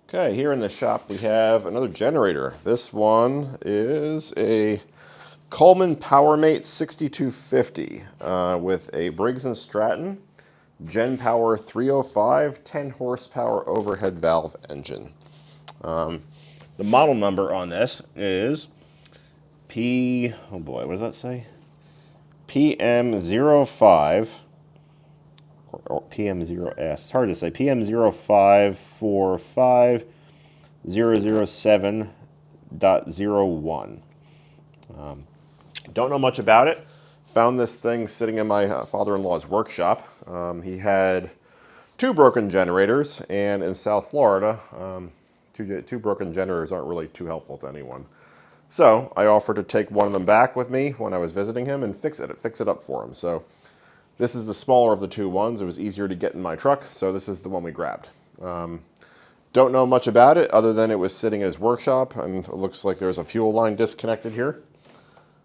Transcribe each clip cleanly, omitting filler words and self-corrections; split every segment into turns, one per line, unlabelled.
Okay, here in the shop we have another generator. This one is a Coleman Powermate 6250 with a Briggs and Stratton GenPower 305 10 horsepower overhead valve engine. The model number on this is oh boy, what does that say? PM05 or PM0S. It's hard to say. PM0545007.01. Don't know much about it. Found this thing sitting in my father-in-law's workshop. He had two broken generators, and in South Florida, two broken generators aren't really too helpful to anyone. So I offered to take one of them back with me when I was visiting him and fix it up for him. So this is the smaller of the two ones. It was easier to get in my truck, so this is the one we grabbed. Don't know much about it other than it was sitting in his workshop, and it looks like there's a fuel line disconnected here.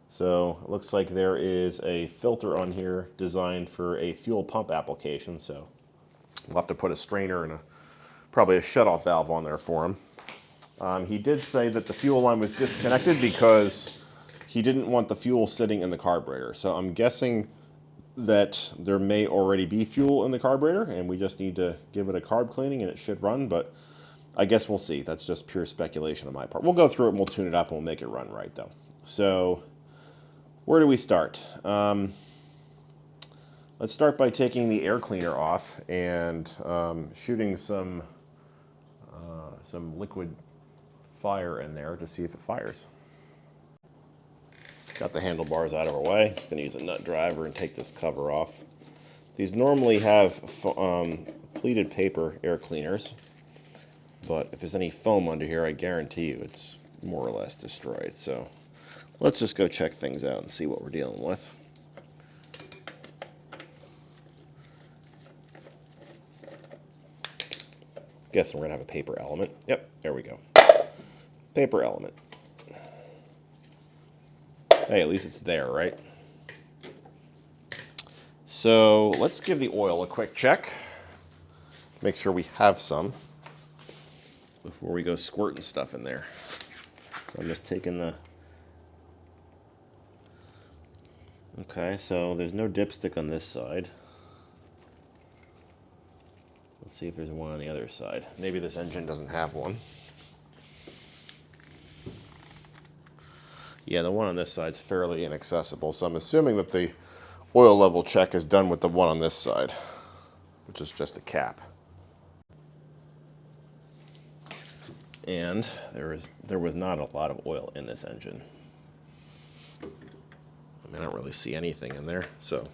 So it looks like there is a filter on here designed for a fuel pump application, so we'll have to put a strainer and probably a shutoff valve on there for him. He did say that the fuel line was disconnected because he didn't want the fuel sitting in the carburetor. So I'm guessing that there may already be fuel in the carburetor and we just need to give it a carb cleaning and it should run, but I guess we'll see. That's just pure speculation on my part. We'll go through it and we'll tune it up and we'll make it run right though. So where do we start? Let's start by taking the air cleaner off and shooting some liquid fire in there to see if it fires. Got the handlebars out of our way. Just going to use a nut driver and take this cover off. These normally have pleated paper air cleaners, but if there's any foam under here, I guarantee you it's more or less destroyed. So let's just go check things out and see what we're dealing with. Guessing we're going to have a paper element. Yep, there we go. Paper element. Hey, at least it's there, right? So let's give the oil a quick check. Make sure we have some before we go squirting stuff in there. So I'm just taking the... Okay, so there's no dipstick on this side. Let's see if there's one on the other side. Maybe this engine doesn't have one. Yeah, the one on this side is fairly inaccessible, so I'm assuming that the oil level check is done with the one on this side, which is just a cap. And there was not a lot of oil in this engine. I don't really see anything in there, so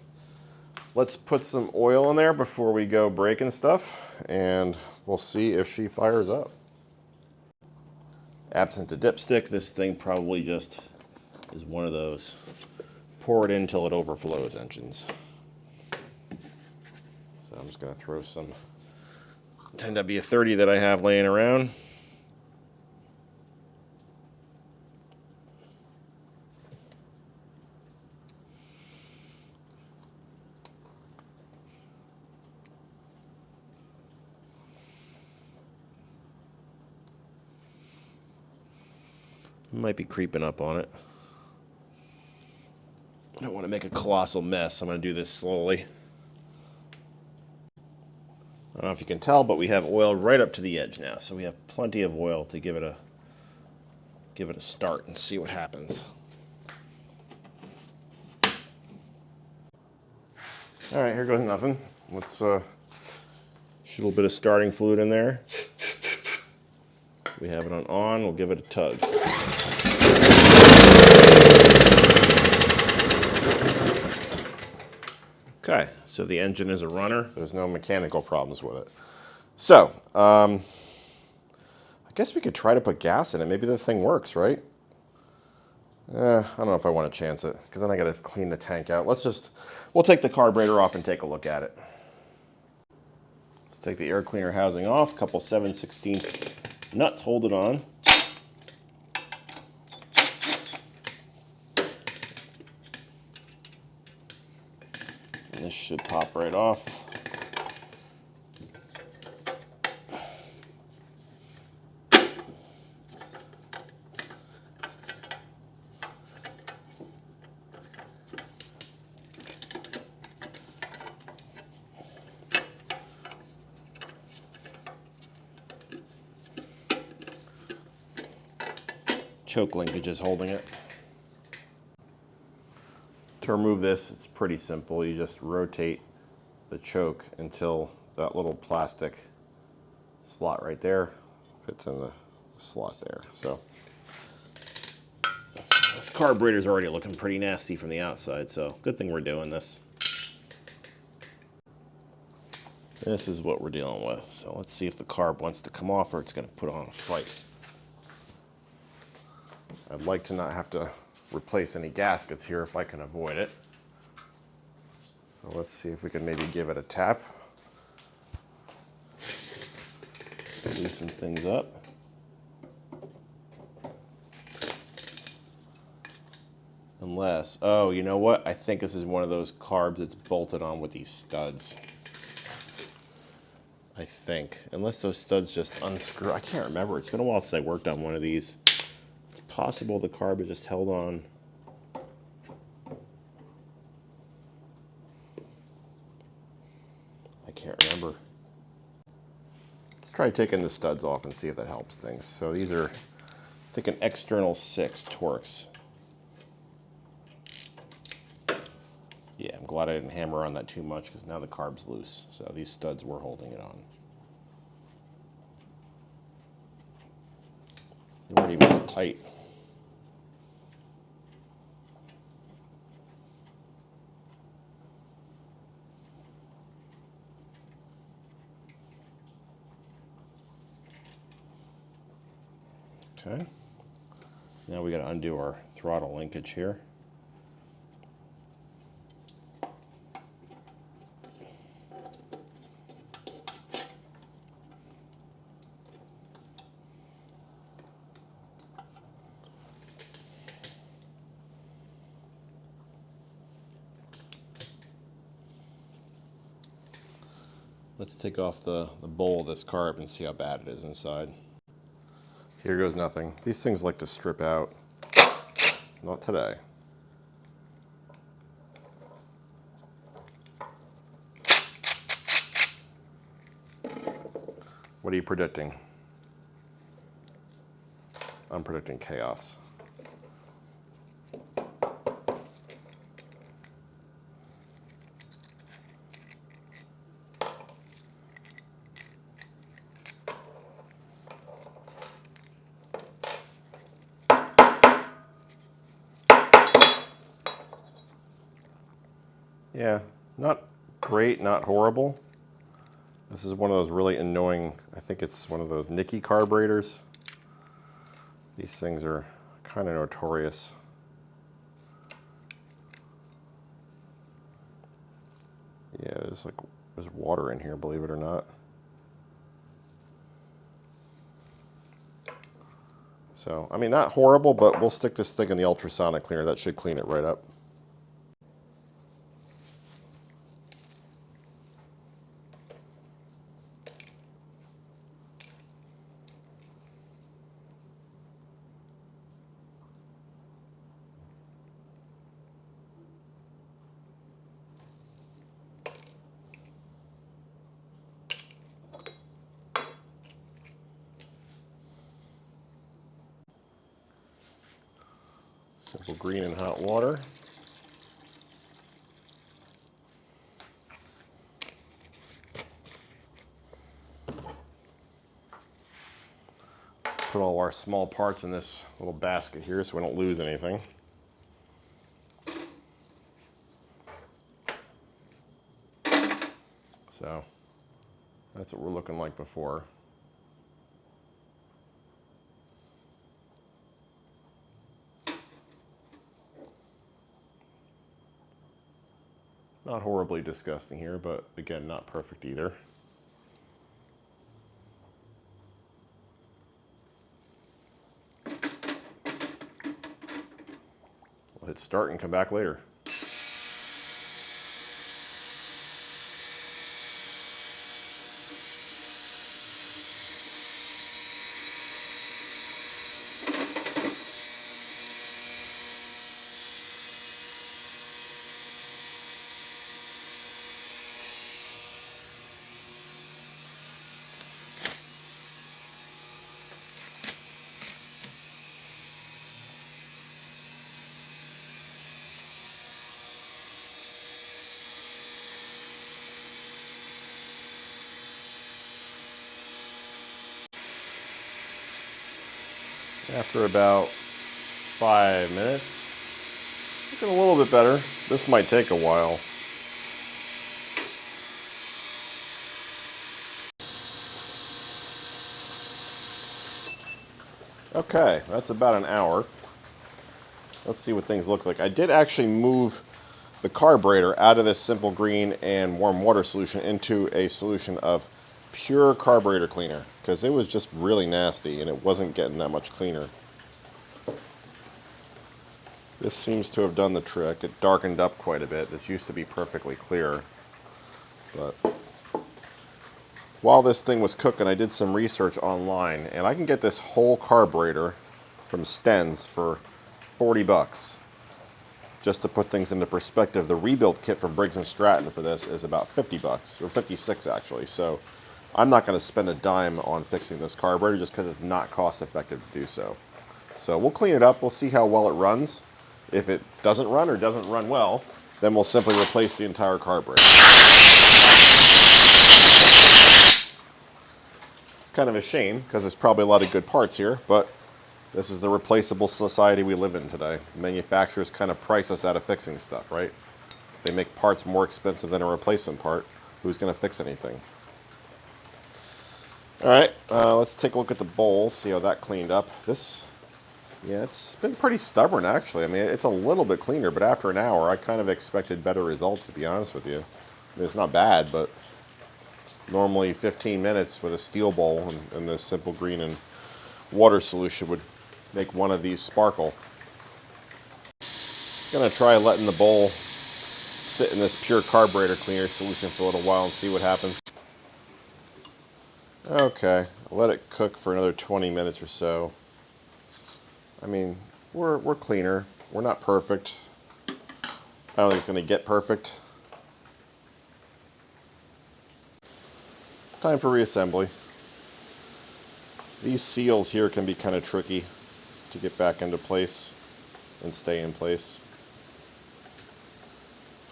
let's put some oil in there before we go breaking stuff, and we'll see if she fires up. Absent a dipstick, this thing probably just is one of those pour it in till it overflows engines. So I'm just going to throw some 10W30 that I have laying around. Might be creeping up on it. I don't want to make a colossal mess. I'm going to do this slowly. I don't know if you can tell, but we have oil right up to the edge now. So we have plenty of oil to give it a start and see what happens. All right, here goes nothing. Let's shoot a little bit of starting fluid in there. We have it on. We'll give it a tug. Okay, so the engine is a runner. There's no mechanical problems with it. So, I guess we could try to put gas in it. Maybe the thing works, right? I don't know if I want to chance it, because then I got to clean the tank out. We'll take the carburetor off and take a look at it. Let's take the air cleaner housing off. A couple 7/16 nuts hold it on. And this should pop right off. choke linkages holding it. To remove this, it's pretty simple. You just rotate the choke until that little plastic slot right there fits in the slot there. So this carburetor is already looking pretty nasty from the outside, so good thing we're doing this. This is what we're dealing with. So let's see if the carb wants to come off or it's going to put on a fight. I'd like to not have to replace any gaskets here if I can avoid it. So let's see if we can maybe give it a tap. Loosen things up. Unless, oh, you know what? I think this is one of those carbs that's bolted on with these studs. I think. Unless those studs just unscrew. I can't remember. It's been a while since I worked on one of these. It's possible the carb is just held on. I can't remember. Let's try taking the studs off and see if that helps things. So these are, I think, an external 6 Torx. Yeah, I'm glad I didn't hammer on that too much because now the carb's loose. So these studs were holding it on. They weren't even that tight. Okay. Now we got to undo our throttle linkage here. Let's take off the bowl of this carb and see how bad it is inside. Here goes nothing. These things like to strip out. Not today. What are you predicting? I'm predicting chaos. Yeah, not great, not horrible. This is one of those really annoying, I think it's one of those Nicky carburetors. These things are kind of notorious. Yeah, there's water in here, believe it or not. So, I mean, not horrible, but we'll stick this thing in the ultrasonic cleaner. That should clean it right up. Simple green and hot water. Put all our small parts in this little basket here so we don't lose anything. So that's what we're looking like before. Not horribly disgusting here, but again, not perfect either. We'll hit start and come back later. After about 5 minutes, looking a little bit better. This might take a while. Okay, that's about an hour. Let's see what things look like. I did actually move the carburetor out of this simple green and warm water solution into a solution of pure carburetor cleaner because it was just really nasty and it wasn't getting that much cleaner. This seems to have done the trick. It darkened up quite a bit. This used to be perfectly clear. But while this thing was cooking, I did some research online, and I can get this whole carburetor from Sten's for 40 bucks. Just to put things into perspective, the rebuild kit from Briggs and Stratton for this is about 50 bucks, or 56 actually. So I'm not going to spend a dime on fixing this carburetor just because it's not cost effective to do so. So we'll clean it up. We'll see how well it runs. If it doesn't run or doesn't run well, then we'll simply replace the entire carburetor. It's kind of a shame because there's probably a lot of good parts here, but this is the replaceable society we live in today. The manufacturers kind of price us out of fixing stuff, right? They make parts more expensive than a replacement part. Who's going to fix anything? All right, let's take a look at the bowl, see how that cleaned up. Yeah, it's been pretty stubborn, actually. I mean, it's a little bit cleaner, but after an hour, I kind of expected better results, to be honest with you. I mean, it's not bad, but normally 15 minutes with a steel bowl and this simple green and water solution would make one of these sparkle. I'm going to try letting the bowl sit in this pure carburetor cleaner solution for a little while and see what happens. Okay, I'll let it cook for another 20 minutes or so. I mean, we're cleaner. We're not perfect. I don't think it's going to get perfect. Time for reassembly. These seals here can be kind of tricky to get back into place and stay in place.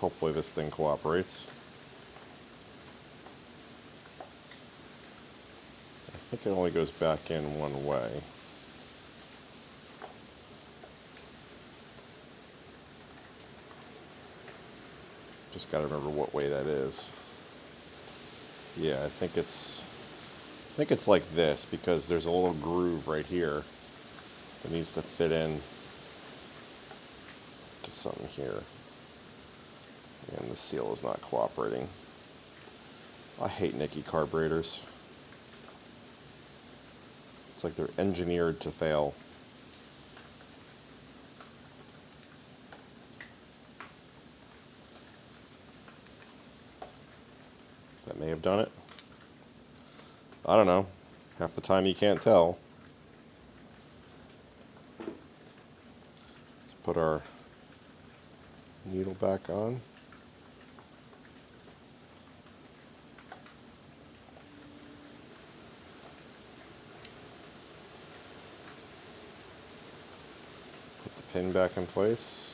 Hopefully this thing cooperates. I think it only goes back in one way. Just got to remember what way that is. Yeah, I think it's like this because there's a little groove right here that needs to fit in to something here. And the seal is not cooperating. I hate Nicky carburetors. It's like they're engineered to fail. That may have done it. I don't know. Half the time you can't tell. Let's put our needle back on. Put the pin back in place.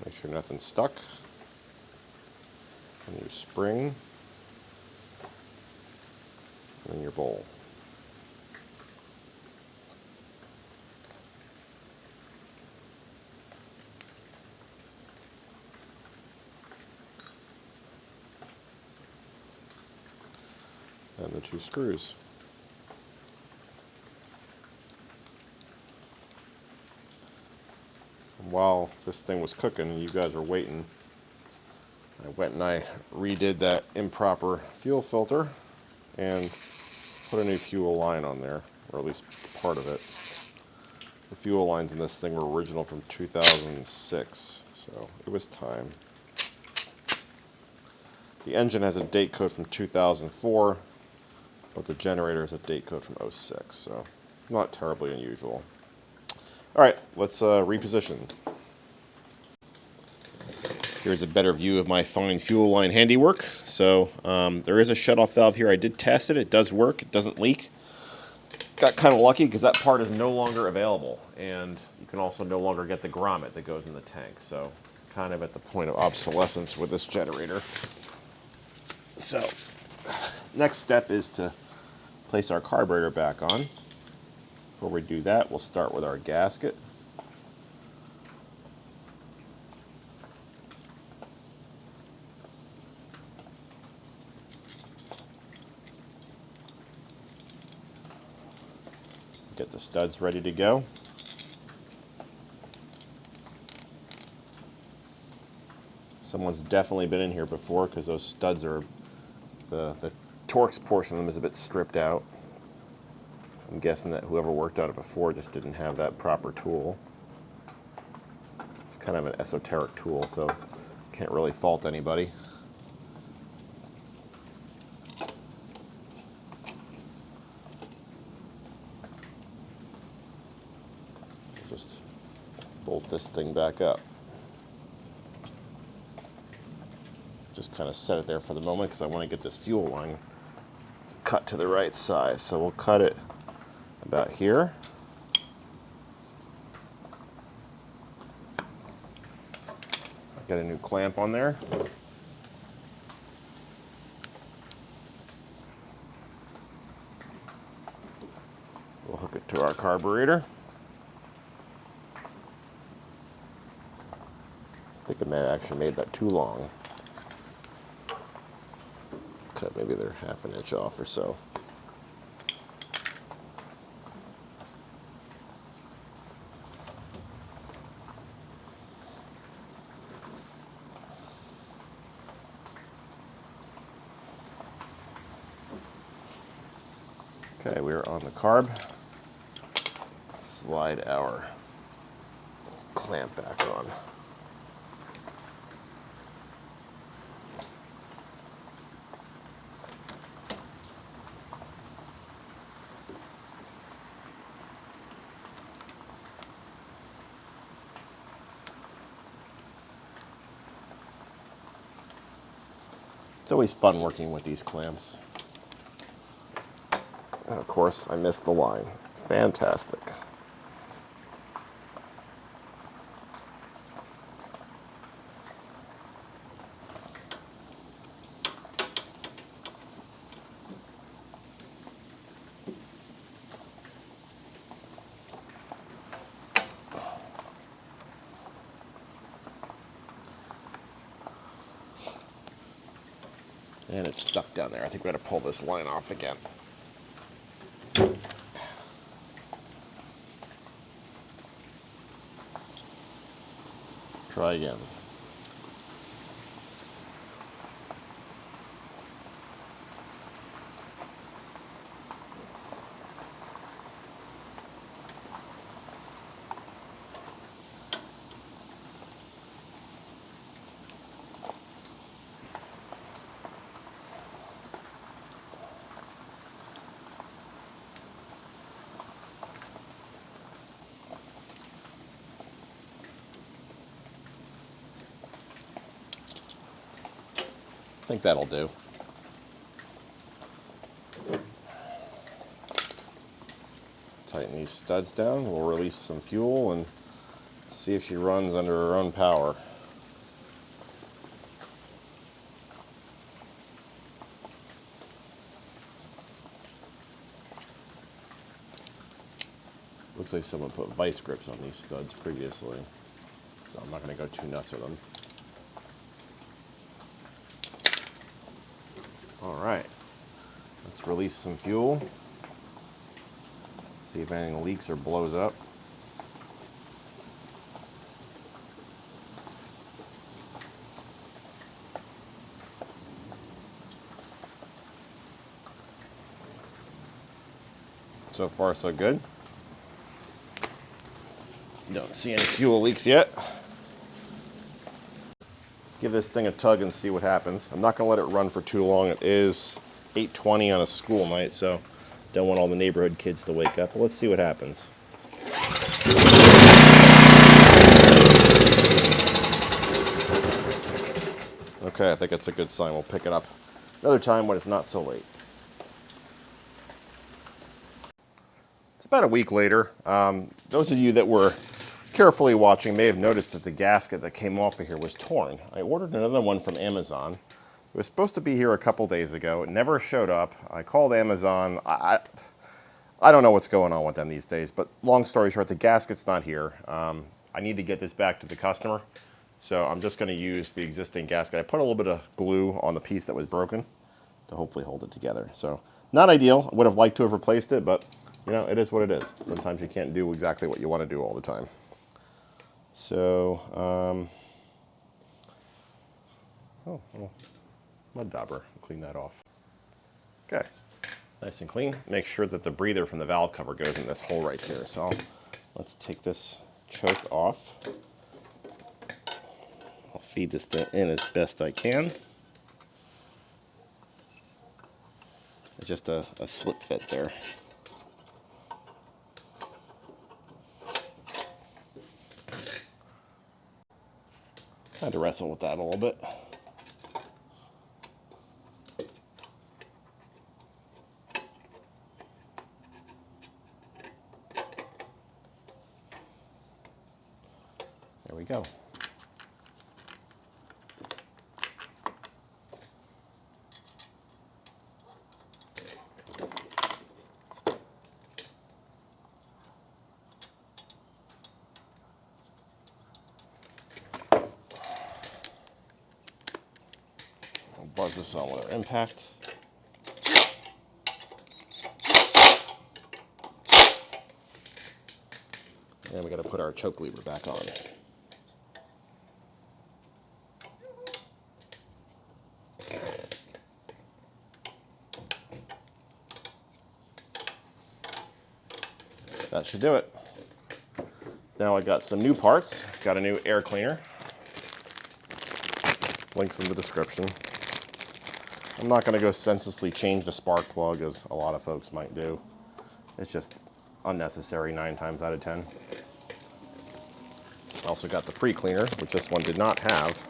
Make sure nothing's stuck. And your spring. And your bowl. And the two screws. While this thing was cooking and you guys were waiting, I went and I redid that improper fuel filter and put a new fuel line on there, or at least part of it. The fuel lines in this thing were original from 2006, so it was time. The engine has a date code from 2004, but the generator has a date code from 06, so not terribly unusual. All right, let's reposition. Here's a better view of my fine fuel line handiwork. So there is a shutoff valve here. I did test it. It does work. It doesn't leak. Got kind of lucky because that part is no longer available. And you can also no longer get the grommet that goes in the tank. So kind of at the point of obsolescence with this generator. So next step is to place our carburetor back on. Before we do that, we'll start with our gasket. Get the studs ready to go. Someone's definitely been in here before because those studs are, the Torx portion of them is a bit stripped out. I'm guessing that whoever worked on it before just didn't have that proper tool. It's kind of an esoteric tool, so can't really fault anybody. Just bolt this thing back up. Just kind of set it there for the moment because I want to get this fuel line cut to the right size. So we'll cut it about here. Got a new clamp on there. We'll hook it to our carburetor. I think I may have actually made that too long. Cut maybe they're half an inch off or so. Okay, we're on the carb. Slide our clamp back on. It's always fun working with these clamps. And of course, I missed the line. Fantastic. And it's stuck down there. I think we got to pull this line off again. Try again. I think that'll do. Tighten these studs down. We'll release some fuel and see if she runs under her own power. Looks like someone put vice grips on these studs previously, so I'm not going to go too nuts with them. All right, let's release some fuel. See if anything leaks or blows up. So far, so good. Don't see any fuel leaks yet. Let's give this thing a tug and see what happens. I'm not going to let it run for too long. It is 8:20 on a school night, so don't want all the neighborhood kids to wake up. But let's see what happens. Okay, I think that's a good sign. We'll pick it up another time when it's not so late. It's about a week later. Those of you that were carefully watching may have noticed that the gasket that came off of here was torn. I ordered another one from Amazon. It was supposed to be here a couple days ago. It never showed up. I called Amazon. I don't know what's going on with them these days, but long story short, the gasket's not here. I need to get this back to the customer, so I'm just going to use the existing gasket. I put a little bit of glue on the piece that was broken to hopefully hold it together. So not ideal. I would have liked to have replaced it, but you know, it is what it is. Sometimes you can't do exactly what you want to do all the time. So, oh, little mud dauber, clean that off. Okay, nice and clean. Make sure that the breather from the valve cover goes in this hole right here. So let's take this choke off. I'll feed this in as best I can. It's just a slip fit there. Had to wrestle with that a little bit. There we go. I'll buzz this on with our impact. And we got to put our choke lever back on. That should do it. Now I got some new parts. Got a new air cleaner. Links in the description. I'm not going to go senselessly change the spark plug as a lot of folks might do. It's just unnecessary 9 times out of 10. Also got the pre-cleaner, which this one did not have.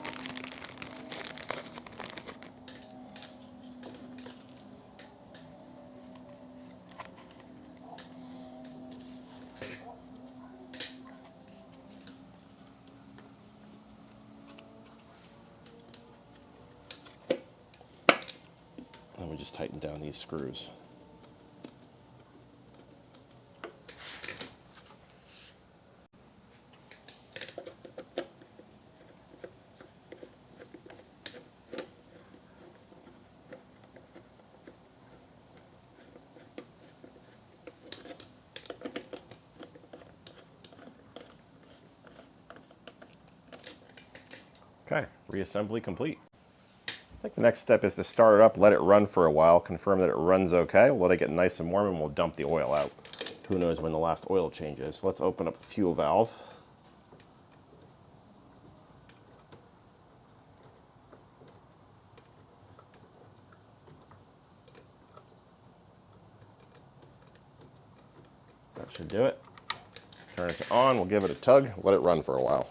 And we just tighten down these screws. Okay, reassembly complete. I think the next step is to start it up, let it run for a while, confirm that it runs okay. We'll let it get nice and warm and we'll dump the oil out. Who knows when the last oil change is. So let's open up the fuel valve. That should do it. Turn it on, we'll give it a tug, let it run for a while.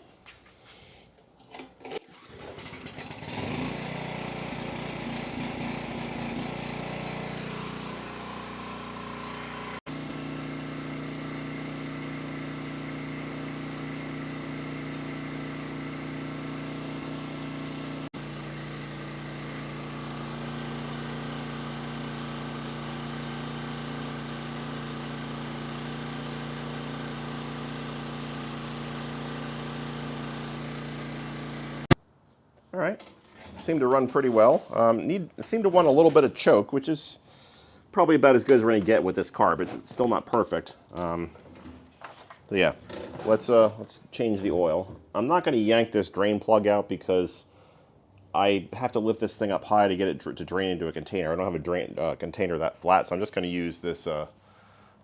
All right, seemed to run pretty well. Seemed to want a little bit of choke, which is probably about as good as we're gonna get with this carb. It's still not perfect. So yeah, let's change the oil. I'm not gonna yank this drain plug out because I have to lift this thing up high to get it to drain into a container. I don't have a drain container that flat, so I'm just gonna use this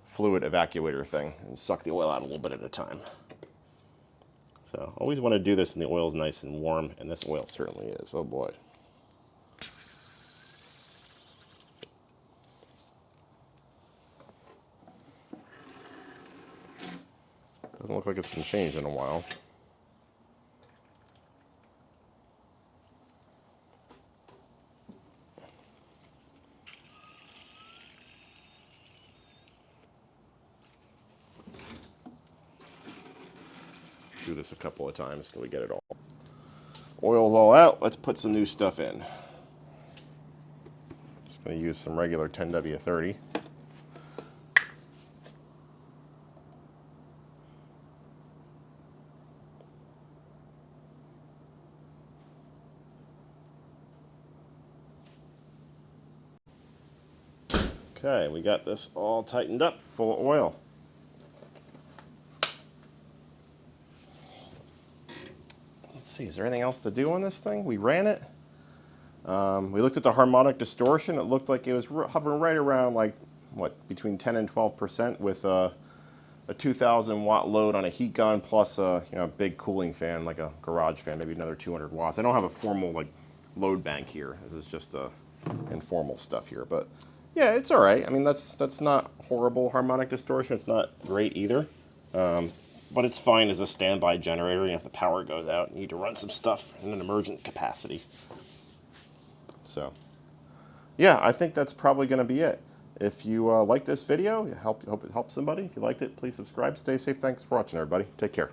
fluid evacuator thing and suck the oil out a little bit at a time. So always want to do this when the oil's nice and warm, and this oil certainly is. Oh boy. Doesn't look like it's been changed in a while. do this a couple of times till we get it all. Oil's all out. Let's put some new stuff in. Just going to use some regular 10W30. Okay, we got this all tightened up, full of oil. Let's see, is there anything else to do on this thing? We ran it. We looked at the harmonic distortion. It looked like it was hovering right around like, what, between 10 and 12% with a 2,000 watt load on a heat gun plus a big cooling fan, like a garage fan, maybe another 200 watts. I don't have a formal like load bank here. This is just informal stuff here, but yeah, it's all right. I mean, that's not horrible harmonic distortion. It's not great either, but it's fine as a standby generator. If the power goes out, you need to run some stuff in an emergent capacity. So, yeah, I think that's probably going to be it. If you like this video, hope it helps somebody. If you liked it, please subscribe. Stay safe. Thanks for watching, everybody. Take care.